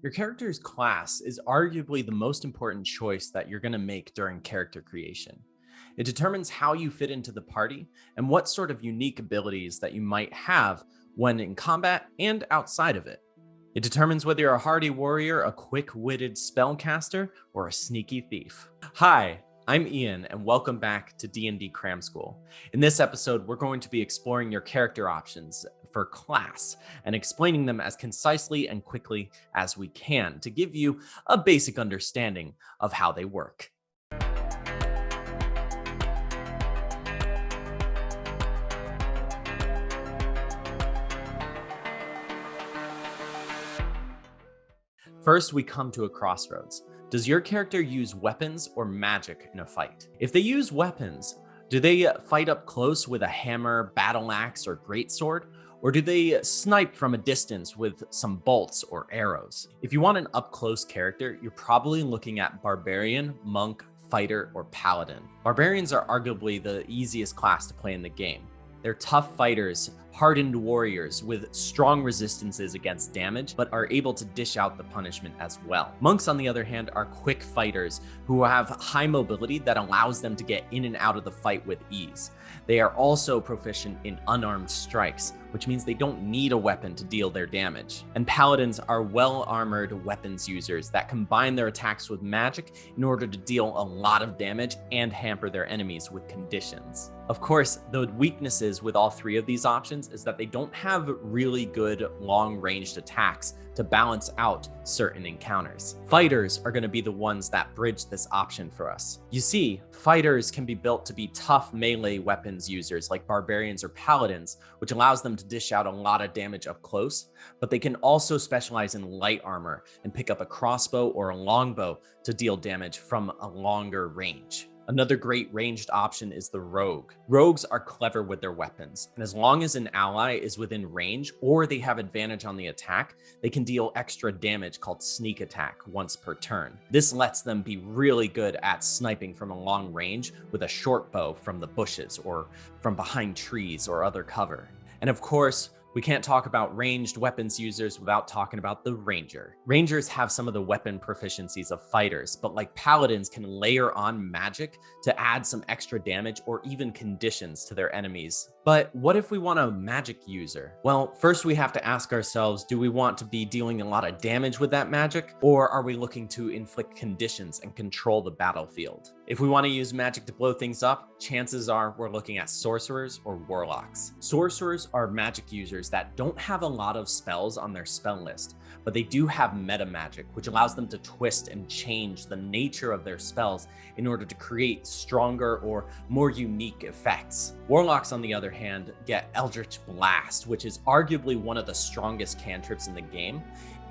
Your character's class is arguably the most important choice that you're going to make during character creation. It determines how you fit into the party and what sort of unique abilities that you might have when in combat and outside of it. It determines whether you're a hardy warrior, a quick-witted spellcaster, or a sneaky thief. Hi, I'm Ian, and welcome back to D&D Cram School. In this episode, we're going to be exploring your character options for class and explaining them as concisely and quickly as we can to give you a basic understanding of how they work. First, we come to a crossroads. Does your character use weapons or magic in a fight? If they use weapons, do they fight up close with a hammer, battle axe, or greatsword? Or do they snipe from a distance with some bolts or arrows? If you want an up-close character, you're probably looking at barbarian, monk, fighter, or paladin. Barbarians are arguably the easiest class to play in the game. They're tough fighters, hardened warriors with strong resistances against damage, but are able to dish out the punishment as well. Monks, on the other hand, are quick fighters who have high mobility that allows them to get in and out of the fight with ease. They are also proficient in unarmed strikes, which means they don't need a weapon to deal their damage. And paladins are well-armored weapons users that combine their attacks with magic in order to deal a lot of damage and hamper their enemies with conditions. Of course, the weaknesses with all three of these options is that they don't have really good long-ranged attacks to balance out certain encounters. Fighters are going to be the ones that bridge this option for us. You see, fighters can be built to be tough melee weapons users like barbarians or paladins, which allows them to dish out a lot of damage up close, but they can also specialize in light armor and pick up a crossbow or a longbow to deal damage from a longer range. Another great ranged option is the rogue. Rogues are clever with their weapons, and as long as an ally is within range or they have advantage on the attack, they can deal extra damage called sneak attack once per turn. This lets them be really good at sniping from a long range with a short bow from the bushes or from behind trees or other cover. And of course, we can't talk about ranged weapons users without talking about the ranger. Rangers have some of the weapon proficiencies of fighters, but like paladins can layer on magic to add some extra damage or even conditions to their enemies. But what if we want a magic user? Well, first we have to ask ourselves, do we want to be dealing a lot of damage with that magic, or are we looking to inflict conditions and control the battlefield? If we want to use magic to blow things up, chances are we're looking at sorcerers or warlocks. Sorcerers are magic users that don't have a lot of spells on their spell list, but they do have meta magic, which allows them to twist and change the nature of their spells in order to create stronger or more unique effects. Warlocks, on the other hand, get Eldritch Blast, which is arguably one of the strongest cantrips in the game.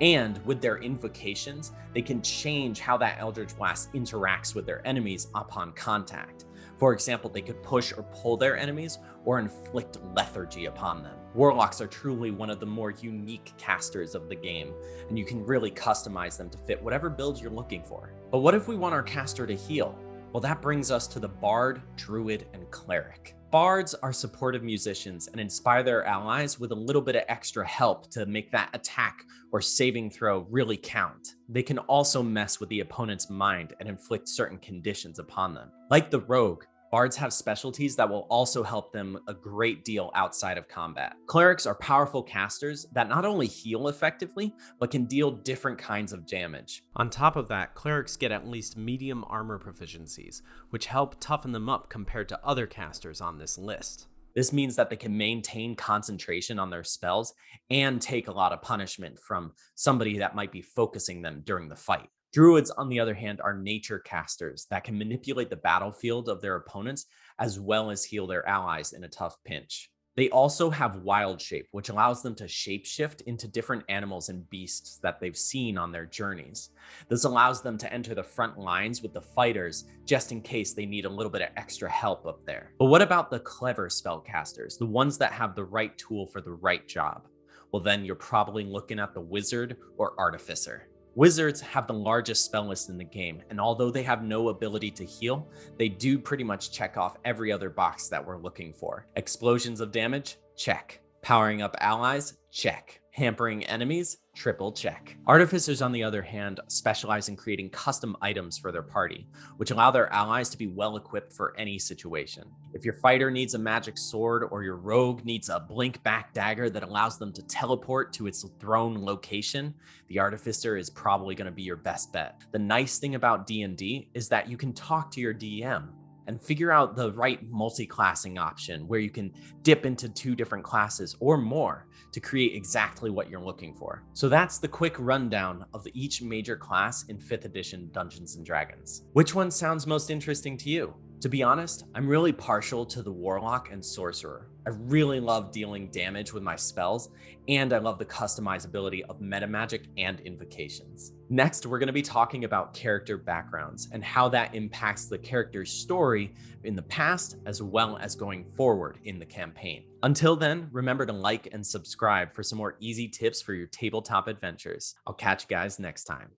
And with their invocations, they can change how that Eldritch Blast interacts with their enemies upon contact. For example, they could push or pull their enemies or inflict lethargy upon them. Warlocks are truly one of the more unique casters of the game, and you can really customize them to fit whatever build you're looking for. But what if we want our caster to heal? Well, that brings us to the Bard, Druid, and Cleric. Bards are supportive musicians and inspire their allies with a little bit of extra help to make that attack or saving throw really count. They can also mess with the opponent's mind and inflict certain conditions upon them. Like the rogue, bards have specialties that will also help them a great deal outside of combat. Clerics are powerful casters that not only heal effectively, but can deal different kinds of damage. On top of that, clerics get at least medium armor proficiencies, which help toughen them up compared to other casters on this list. This means that they can maintain concentration on their spells and take a lot of punishment from somebody that might be focusing them during the fight. Druids, on the other hand, are nature casters that can manipulate the battlefield of their opponents as well as heal their allies in a tough pinch. They also have wild shape, which allows them to shapeshift into different animals and beasts that they've seen on their journeys. This allows them to enter the front lines with the fighters just in case they need a little bit of extra help up there. But what about the clever spellcasters, the ones that have the right tool for the right job? Well, then you're probably looking at the wizard or artificer. Wizards have the largest spell list in the game, and although they have no ability to heal, they do pretty much check off every other box that we're looking for. Explosions of damage? Check. Powering up allies? Check. Hampering enemies? Triple check. Artificers, on the other hand, specialize in creating custom items for their party, which allow their allies to be well equipped for any situation. If your fighter needs a magic sword or your rogue needs a blink back dagger that allows them to teleport to its thrown location, the artificer is probably going to be your best bet. The nice thing about D&D is that you can talk to your DM and figure out the right multi-classing option where you can dip into 2 different classes or more to create exactly what you're looking for. So that's the quick rundown of each major class in 5th edition Dungeons and Dragons. Which one sounds most interesting to you? To be honest, I'm really partial to the Warlock and Sorcerer. I really love dealing damage with my spells, and I love the customizability of metamagic and invocations. Next, we're going to be talking about character backgrounds and how that impacts the character's story in the past as well as going forward in the campaign. Until then, remember to like and subscribe for some more easy tips for your tabletop adventures. I'll catch you guys next time.